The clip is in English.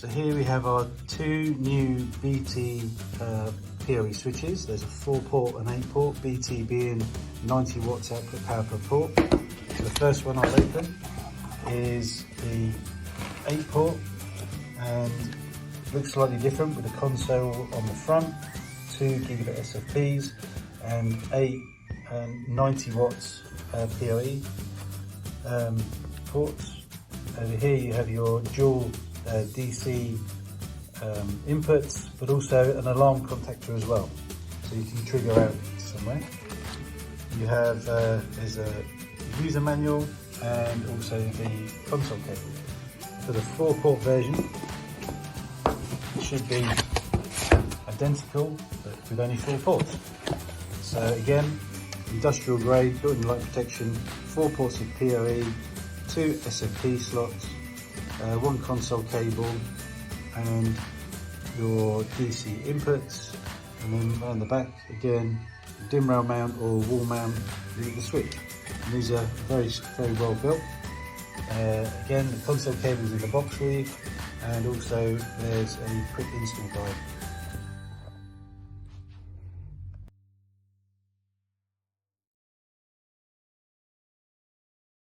So here we have our two new BT POE switches. There's a 4-port and 8-port, BT being 90 watts output power per port. So the first one I'll open is the 8-port, and looks slightly different with the console on the front, 2 gigabit SFPs and 8 and 90 watts POE ports. Over here you have your dual DC inputs, but also an alarm contactor as well, so you can trigger out somewhere. You have there's a user manual and also the console cable. For the 4-port version, it should be identical, but with only 4 ports. So again, industrial grade, built-in light protection, 4 ports of PoE, 2 SFP slots, 1 console cable, and your DC inputs, and then around the back again, dim rail mount or wall mount the switch. And these are very well built. Again, the console cable is in the box for you, and also there's a quick install guide.